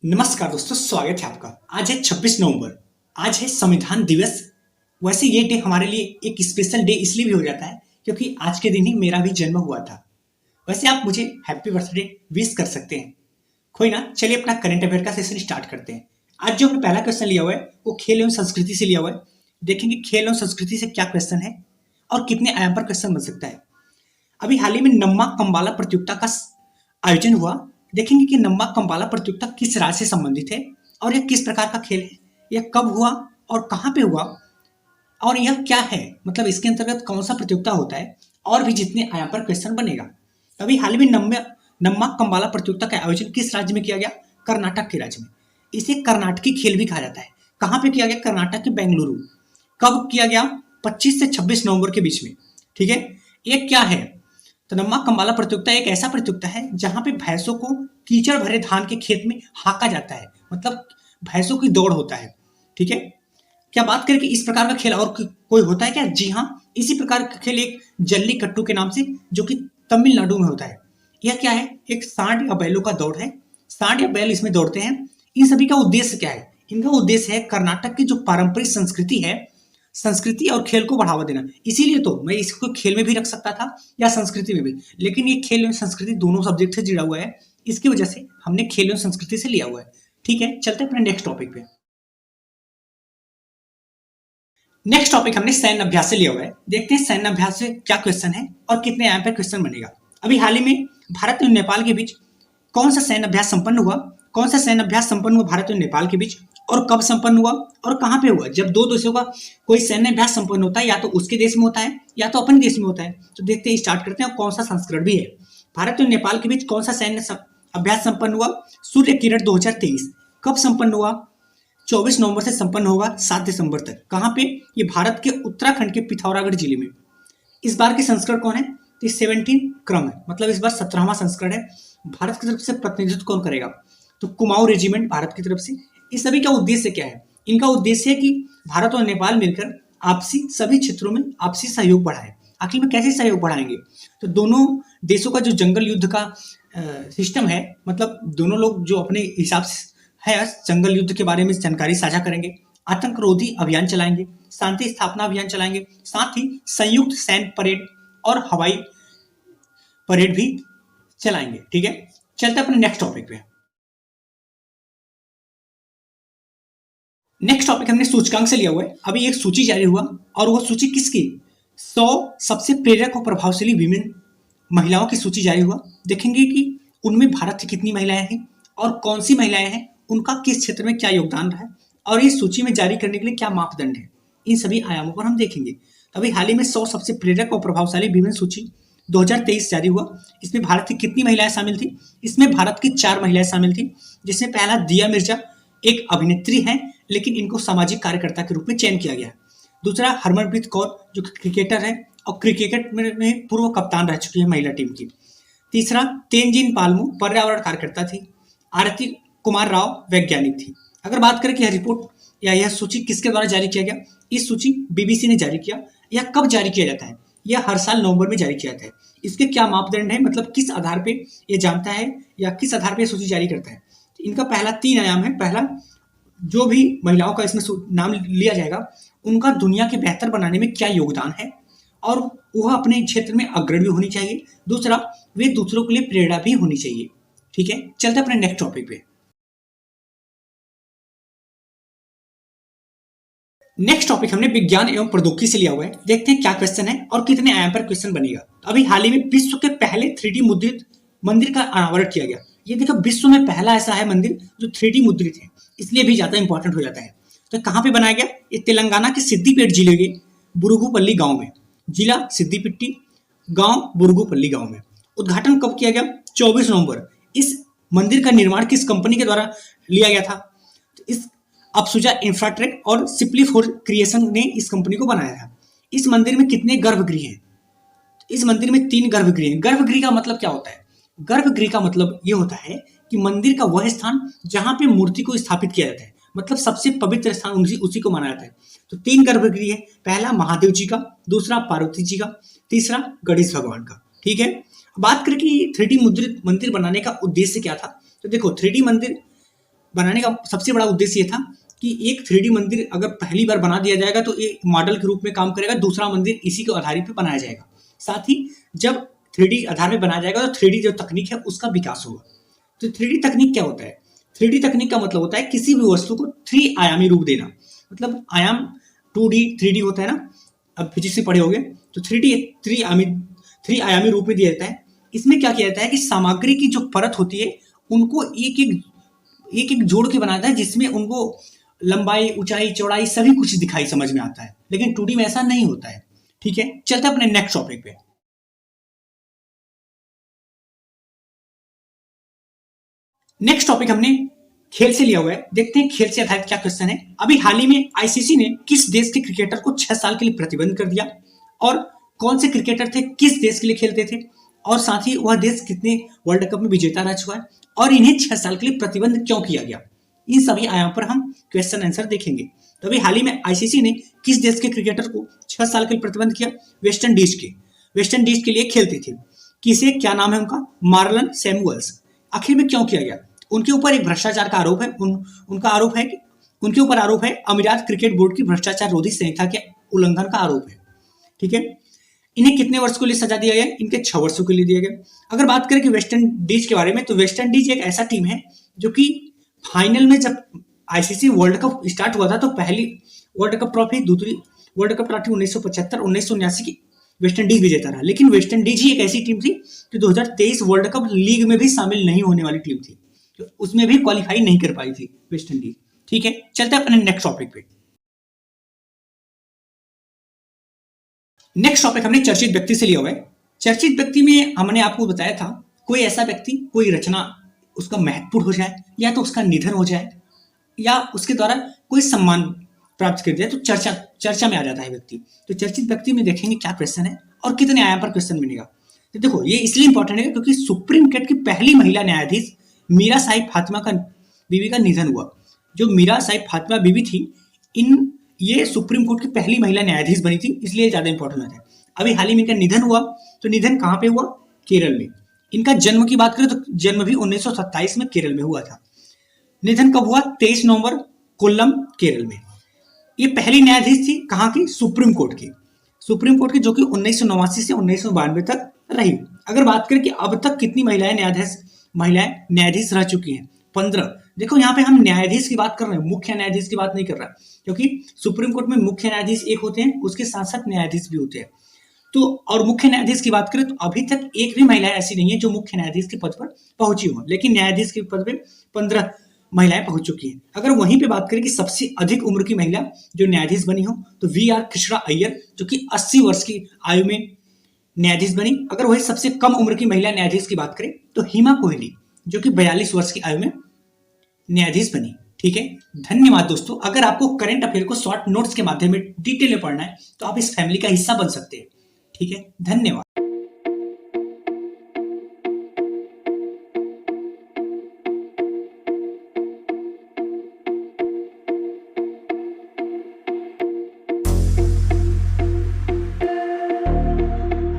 नमस्कार दोस्तों, स्वागत है आपका। आज है 26 नवंबर। आज है संविधान दिवस। वैसे ये डे हमारे लिए एक स्पेशल डे इसलिए भी हो जाता है क्योंकि आज के दिन ही मेरा भी जन्म हुआ था। वैसे आप मुझे हैप्पी बर्थडे विश कर सकते हैं। कोई ना, चलिए अपना करंट अफेयर का सेशन स्टार्ट करते हैं। आज जो हमने पहला क्वेश्चन लिया हुआ है वो खेल एवं संस्कृति से लिया हुआ है। देखेंगे खेल एवं संस्कृति से क्या क्वेश्चन है और कितने आयाम पर क्वेश्चन बन सकता है। अभी हाल ही में नम्मा कंबाला प्रतियोगिता का आयोजन हुआ। देखेंगे कि नम्मा कंबाला प्रतियोगिता किस राज्य से संबंधित है और यह किस प्रकार का खेल है, यह कब हुआ और कहाँ पे हुआ और यह क्या है, मतलब इसके अंतर्गत कौन सा प्रतियोगिता होता है और भी जितने आयाम पर क्वेश्चन बनेगा। अभी हाल ही में नम्मा कंबाला प्रतियोगिता का आयोजन किस राज्य में किया गया? कर्नाटक के राज्य में। इसे कर्नाटकी खेल भी कहा जाता है। कहाँ पे किया गया? कर्नाटक के बेंगलुरु। कब किया गया? 25 से 26 नवंबर के बीच में। ठीक है, ये क्या है? तो नम्मा कंबाला प्रतियोगिता एक ऐसा प्रतियोगिता है जहां पे भैंसों को कीचड़ भरे धान के खेत में हाका जाता है, मतलब भैंसों की दौड़ होता है। ठीक है, क्या बात करें कि इस प्रकार का खेल और कोई होता है क्या? जी हाँ, इसी प्रकार का खेल एक जल्लीकट्टू के नाम से, जो कि तमिलनाडु में होता है। यह क्या है? एक सांड या बैलों का दौड़ है। सांड या बैल इसमें दौड़ते हैं। इन सभी का उद्देश्य क्या है? इनका उद्देश्य है कर्नाटक की जो पारंपरिक संस्कृति और खेल को बढ़ावा देना। इसीलिए तो मैं इसको खेल में भी रख सकता था या संस्कृति में भी, लेकिन ये खेल एवं संस्कृति दोनों सब्जेक्ट से जुड़ा हुआ है, इसकी वजह से हमने खेल एवं संस्कृति से लिया हुआ है। ठीक है, चलते हैं अपने नेक्स्ट टॉपिक पे। नेक्स्ट टॉपिक हमने सैन्य अभ्यास से लिया हुआ है। देखते हैं सैन्य अभ्यास से क्या क्वेश्चन है और कितने आयाम पे क्वेश्चन बनेगा। अभी हाल ही में भारत और नेपाल के बीच कौन सा सैन्य अभ्यास संपन्न हुआ? कौन सा सैन्य अभ्यास संपन्न हुआ भारत और नेपाल के बीच और कब संपन्न हुआ और कहां पे हुआ? जब दो देशों का कोई सैन्य अभ्यास संपन्न होता है या तो उसके देश में होता है या तो अपने देश में होता है। तो देखते हैं, स्टार्ट करते हैं, कौन सा संस्करण भी है। भारत और नेपाल के बीच कौन सा सैन्य अभ्यास संपन्न हुआ? सूर्य किरण 2023। कब संपन्न हुआ? 24 नवंबर से संपन्न होगा 7 दिसंबर तक। कहां पे? ये भारत के उत्तराखंड के पिथौरागढ़ जिले में। इस बार के संस्करण कौन है? तो 17 क्रम है, मतलब इस बार 17वां संस्करण है। भारत की तरफ से प्रतिनिधित्व कौन करेगा? तो कुमाऊं रेजिमेंट भारत की तरफ से। इस सभी का उद्देश्य क्या है? इनका उद्देश्य है कि भारत और नेपाल मिलकर आपसी सभी क्षेत्रों में आपसी सहयोग बढ़ाए। आखिर में कैसे सहयोग बढ़ाएंगे? तो दोनों देशों का जो जंगल युद्ध का सिस्टम है, मतलब दोनों लोग जो अपने हिसाब से है जंगल युद्ध के बारे में जानकारी साझा करेंगे, आतंकरोधी अभियान चलाएंगे, शांति स्थापना अभियान चलाएंगे, साथ ही संयुक्त सैन्य परेड और हवाई परेड भी चलाएंगे। ठीक है, चलते अपने नेक्स्ट टॉपिक पे। नेक्स्ट टॉपिक हमने सूचकांक से लिया हुआ है। अभी एक सूची जारी हुआ और वो सूची किसकी? 100 सबसे प्रेरक और प्रभावशाली विमेन महिलाओं की सूची जारी हुआ। देखेंगे कि उनमें भारत की कितनी महिलाएं हैं और कौन सी महिलाएं हैं, उनका किस क्षेत्र में क्या योगदान रहा है और इस सूची में जारी करने के लिए क्या मापदंड है। इन सभी आयामों पर हम देखेंगे। अभी हाल ही में 100 सबसे प्रेरक और प्रभावशाली विमेन सूची 2023 जारी हुआ। इसमें भारत की कितनी महिलाएं शामिल थी? इसमें भारत की 4 महिलाएं शामिल थी, जिसमें पहला दिया मिर्जा, एक अभिनेत्री हैं लेकिन इनको सामाजिक कार्यकर्ता के रूप में चयन किया गया। दूसरा हरमनप्रीत कौर, जो क्रिकेटर है और क्रिकेट में पूर्व कप्तान रह चुकी है महिला टीम की। तीसरा तेनजिन पालमू, पर्यावरण कार्यकर्ता थी। आरती कुमार राव वैज्ञानिक थी। अगर बात करें कि यह रिपोर्ट या यह सूची किसके द्वारा जारी किया गया, इस सूची बीबीसी ने जारी किया। यह कब जारी किया जाता है? यह हर साल नवंबर में जारी किया जाता है। इसके क्या मापदंड है, मतलब किस आधार पे ये जानता है या किस आधार पे सूची जारी करता है? इनका पहला 3 आयाम है। पहला, जो भी महिलाओं का इसमें नाम लिया जाएगा उनका दुनिया के बेहतर बनाने में क्या योगदान है और वह अपने क्षेत्र में अग्रणी भी होनी चाहिए। दूसरा, वे दूसरों के लिए प्रेरणा भी होनी चाहिए। ठीक है, चलते अपने नेक्स्ट टॉपिक पे। नेक्स्ट टॉपिक हमने विज्ञान एवं प्रौद्योगिकी से लिया हुआ है। देखते हैं क्या क्वेश्चन है और कितने आयाम पर क्वेश्चन बनेगा। अभी हाल ही में विश्व के पहले 3D मुद्रित मंदिर का अनावरण किया गया। ये देखो, विश्व में पहला ऐसा है मंदिर जो 3D मुद्रित है, इसलिए भी ज्यादा इंपॉर्टेंट हो जाता है। तो कहाँ पे बनाया गया? ये तेलंगाना के सिद्दीपेट जिले के बुरुगुपल्ली गांव में। जिला सिद्दीपेट्टी, गांव बुरुगुपल्ली गांव में। उद्घाटन कब किया गया? 24 नवंबर। इस मंदिर का निर्माण किस कंपनी के द्वारा लिया गया था? तो इस अप्सुजा इंफ्राटेक और सिप्लीफोर क्रिएशन ने इस कंपनी को बनाया था। इस मंदिर में कितने गर्भगृह हैं? इस मंदिर में 3 गर्भगृह हैं। गर्भगृह का मतलब क्या होता है? गर्भगृह का मतलब ये होता है कि मंदिर का वह स्थान जहां पे मूर्ति को स्थापित किया जाता है, मतलब सबसे पवित्र स्थान उसी को माना जाता है। तो 3 गर्भगृह है। पहला महादेव जी का, दूसरा पार्वती जी का, तीसरा गणेश भगवान का। ठीक है, बात करें कि 3D मुद्रित मंदिर बनाने का उद्देश्य क्या था। तो देखो, 3D मंदिर बनाने का सबसे बड़ा उद्देश्य ये था कि एक 3D मंदिर अगर पहली बार बना दिया जाएगा तो एक मॉडल के रूप में काम करेगा, दूसरा मंदिर इसी के आधार पे बनाया जाएगा। साथ ही जब 3D आधार में बनाया जाएगा तो 3D जो तकनीक है उसका विकास होगा। तो 3D तकनीक क्या होता है? 3D तकनीक का मतलब होता है किसी भी वस्तु को 3 आयामी रूप देना। मतलब आयाम 2D 3D होता है ना, अब फिजिक्स से पढ़े होगे, तो 3D 3 आयामी रूप में दिया जाता है। इसमें क्या किया जाता है कि सामग्री की जो परत होती है उनको एक एक जोड़ के बनाता है, जिसमें उनको लंबाई, ऊंचाई, चौड़ाई सभी कुछ दिखाई समझ में आता है। लेकिन 2D में ऐसा नहीं होता है। ठीक है, चलते हैं अपने नेक्स्ट टॉपिक पे। नेक्स्ट टॉपिक हमने खेल से लिया हुआ है। देखते हैं खेल से आधारित क्या क्वेश्चन है। अभी हाल ही में आईसीसी ने किस देश के क्रिकेटर को 6 साल के लिए प्रतिबंध कर दिया, और कौन से क्रिकेटर थे, किस देश के लिए खेलते थे, और साथ ही वह देश कितने वर्ल्ड कप में विजेता रह चुका है, और इन्हें 6 साल के लिए प्रतिबंध क्यों किया गया। इन सभी आयाम पर हम क्वेश्चन आंसर देखेंगे। तो अभी हाल ही में आईसीसी ने किस देश के क्रिकेटर को 6 साल के लिए प्रतिबंध किया? वेस्ट इंडीज के लिए खेलते थे। किसे, क्या नाम है उनका? Marlon Samuels. आखिर में क्यों किया गया? उनके ऊपर एक भ्रष्टाचार का आरोप है। उनका आरोप है कि उनके ऊपर आरोप है अमीरात क्रिकेट बोर्ड की भ्रष्टाचार रोधी संहिता के उल्लंघन का आरोप है। ठीक है, इन्हें कितने वर्ष के लिए सजा दिया गया? इनके 6 वर्षों के लिए दिया गया। अगर बात करें कि वेस्ट इंडीज के बारे में, तो वेस्ट इंडीज एक ऐसा टीम है जो कि फाइनल में जब आईसीसी वर्ल्ड कप स्टार्ट हुआ था तो पहली वर्ल्ड कप ट्रॉफी, दूसरी वर्ल्ड कप ट्रॉफी 1975 1979 की वेस्ट इंडीज विजेता रहा। लेकिन वेस्ट इंडीज ही एक ऐसी टीम थी जो 2023 वर्ल्ड कप लीग में भी शामिल नहीं होने वाली टीम थी, तो उसमें भी क्वालिफाई नहीं कर पाई थी वेस्ट इंडीज। ठीक है, चलते हैं अपने नेक्स्ट टॉपिक पे। नेक्स्ट टॉपिक हमने चर्चित व्यक्ति से लिया हुआ है। चर्चित व्यक्ति में हमने आपको बताया था कोई ऐसा व्यक्ति, कोई रचना उसका महत्वपूर्ण हो जाए, या तो उसका निधन हो जाए, या उसके द्वारा कोई सम्मान प्राप्त कर दिया तो चर्चा में आ जाता है व्यक्ति। तो चर्चित व्यक्ति में देखेंगे क्या क्वेश्चन है और कितने आयाम पर क्वेश्चन मिलेगा। तो देखो, ये इसलिए इंपॉर्टेंट है क्योंकि सुप्रीम कोर्ट की पहली महिला न्यायाधीश मीरा साहिब फातिमा का बीवी का निधन हुआ। जो मीरा साहिब फातिमा बीवी थी, ये सुप्रीम कोर्ट की पहली महिला न्यायाधीश बनी थी, इसलिए ज्यादा इंपॉर्टेंट होता है। अभी हाल ही में इनका निधन हुआ, तो निधन कहाँ पे हुआ? केरल में। इनका जन्म की बात करें तो जन्म भी 1927 में केरल में हुआ था। निधन कब हुआ? 23 नवंबर, कोल्लम, केरल में। ये पहली न्यायाधीश थी कहाँ की? सुप्रीम कोर्ट की। जो कि 1989 से 1992 तक रही। अगर बात करें कि अब तक कितनी महिलाएं न्यायाधीश रह चुकी हैं, 15। देखो, यहाँ पे हम न्यायाधीश की बात कर रहे हैं, मुख्य न्यायाधीश की बात नहीं कर रहा, क्योंकि सुप्रीम कोर्ट में मुख्य न्यायाधीश एक होते हैं, उसके साथ साथ न्यायाधीश भी होते हैं। तो और मुख्य न्यायाधीश की बात करें तो अभी तक एक भी महिला ऐसी नहीं है जो मुख्य न्यायाधीश के पद पर पहुंची हो, लेकिन न्यायाधीश के पद पे 15 महिलाएं पहुंच चुकी हैं। अगर वहीं पे बात करें कि सबसे अधिक उम्र की महिला जो न्यायाधीश बनी हो, तो VR कृष्णा अय्यर, जो कि 80 वर्ष की आयु में न्यायाधीश बनी। अगर वही सबसे कम उम्र की महिला न्यायाधीश की बात करें तो हिमा कोहली, जो कि 42 वर्ष की आयु में न्यायाधीश बनी। ठीक है, धन्यवाद दोस्तों। अगर आपको करंट अफेयर को शॉर्ट नोट्स के माध्यम में डिटेल में पढ़ना है तो आप इस फैमिली का हिस्सा बन सकते हैं। ठीक है, धन्यवाद।